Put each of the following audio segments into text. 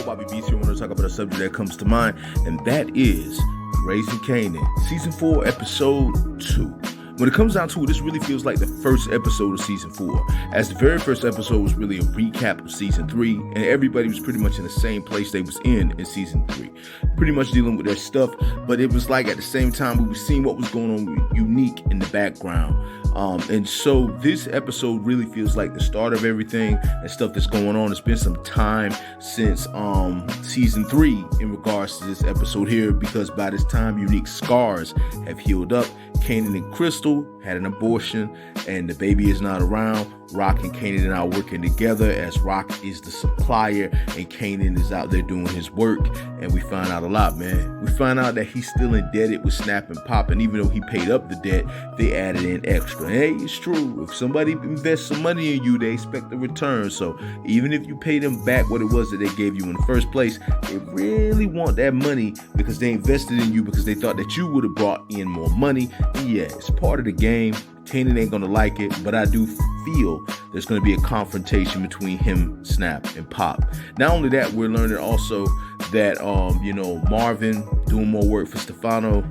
boy Bobby Beats here. I want to talk about a subject that comes to mind, and that is Raising Kanan, Season 4, Episode 2. When it comes down to it, this really feels like the first episode of Season 4, as the very first episode was really a recap of Season 3, and everybody was pretty much in the same place they was in Season 3. Pretty much dealing with their stuff, but it was like at the same time we were seeing what was going on with Unique in the background. And so this episode really feels like the start of everything and stuff that's going on. It's been some time since Season 3 in regards to this episode here, because by this time Unique's scars have healed up. Kanan and Crystal had an abortion and the baby is not around. Rock and Kanan are now working together, as Rock is the supplier and Kanan is out there doing his work. And we find out a lot, man. We find out that he's still indebted with Snap and Pop, and even though he paid up the debt, they added in extra. And hey, it's true. If somebody invests some money in you, they expect a return. So even if you pay them back what it was that they gave you in the first place, they really want that money because they invested in you, because they thought that you would have brought in more money. And yeah, it's part of the game. Kanan ain't gonna like it, but I do feel there's gonna be a confrontation between him, Snap, and Pop. Not only that, we're learning also that Marvin doing more work for Stefano,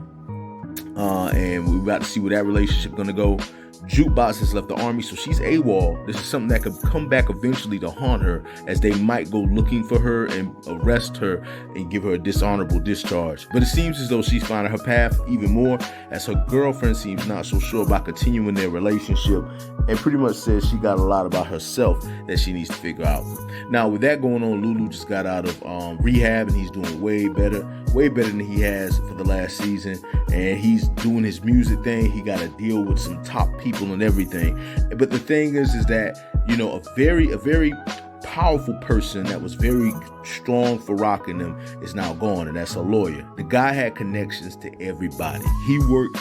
and we're about to see where that relationship gonna go. Jukebox has left the army, so she's AWOL. This is something that could come back eventually to haunt her, as they might go looking for her and arrest her and give her a dishonorable discharge. But it seems as though she's finding her path even more, as her girlfriend seems not so sure about continuing their relationship and pretty much says she got a lot about herself that she needs to figure out. Now, with that going on, Lulu just got out of rehab, and he's doing way better than he has for the last season, and he's doing his music thing. He got to deal with some top people and everything. But the thing is that, a very powerful person that was very strong for rocking them is now gone, and that's a lawyer. The guy had connections to everybody. He worked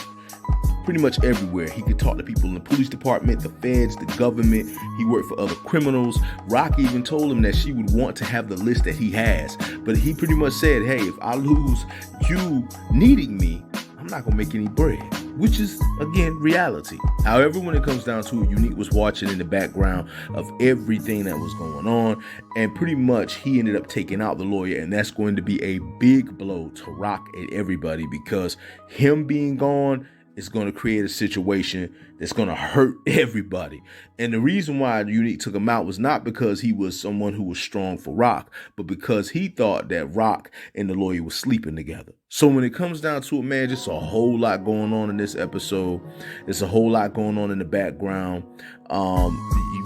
pretty much everywhere. He could talk to people in the police department, the feds, the government. He worked for other criminals. Rock even told him that she would want to have the list that he has, but he pretty much said, hey, if I lose you needing me, I'm not gonna make any bread, which is, again, reality. However, when it comes down to it, Unique was watching in the background of everything that was going on, and pretty much he ended up taking out the lawyer, and that's going to be a big blow to Rock and everybody, because him being gone is going to create a situation that's going to hurt everybody. And the reason why Unique took him out was not because he was someone who was strong for Rock, but because he thought that Rock and the lawyer were sleeping together. So when it comes down to it, man, just a whole lot going on in this episode. There's a whole lot going on in the background.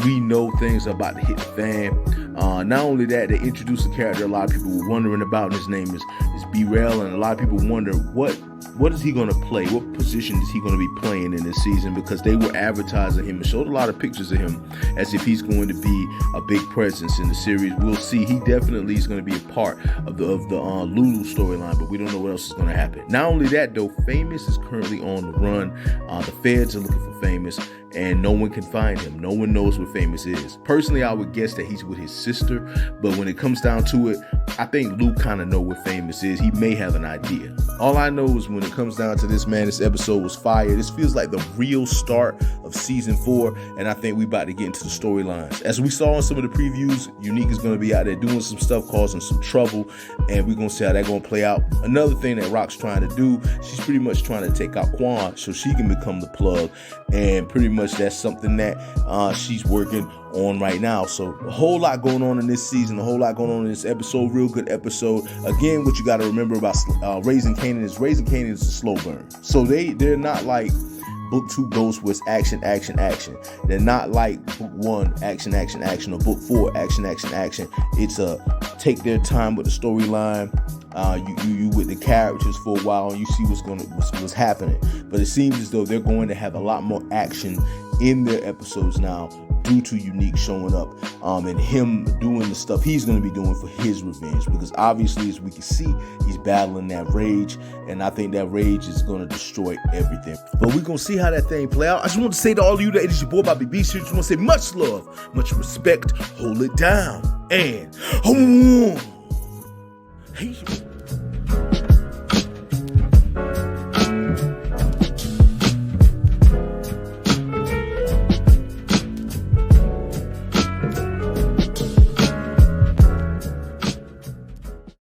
We know things are about to hit the fan. Not only that, they introduced a character a lot of people were wondering about, and his name is B-Rail, and a lot of people wonder what is he going to play? What position is he going to be playing in this season? Because they were advertising him and showed a lot of pictures of him as if he's going to be a big presence in the series. We'll see. He definitely is going to be a part of the Lulu storyline, but we don't know what else is going to happen. Not only that, though, Famous is currently on the run. The feds are looking for Famous, and no one can find him. No one knows where Famous is. Personally, I would guess that he's with his sister, but when it comes down to it, I think Luke kind of know where Famous is. He may have an idea. All I know is when it comes down to this, man, this episode was fire. This feels like the real start of Season 4, and I think we about to get into the storylines. As we saw in some of the previews, Unique is going to be out there doing some stuff, causing some trouble, and we're going to see how that's going to play out. Another thing that Rock's trying to do, she's pretty much trying to take out Quan so she can become the plug, and pretty much that's something that she's working on right now. So a whole lot going on in this season, a whole lot going on in this episode. Real good episode. Again, what you got to remember about Raising Kanan is a slow burn. So they're not like book 2 Ghost was action. They're not like book 1 action, or book 4 action. It's take their time with the storyline. You with the characters for a while, and you see what's happening. But it seems as though they're going to have a lot more action in their episodes now, due to Unique showing up and him doing the stuff he's going to be doing for his revenge, because obviously, as we can see, he's battling that rage, and I think that rage is going to destroy everything. But we're going to see how that thing play out. I just want to say to all of you that it is your boy Bobby Beats here. Just want to say much love, much respect, hold it down, and hey.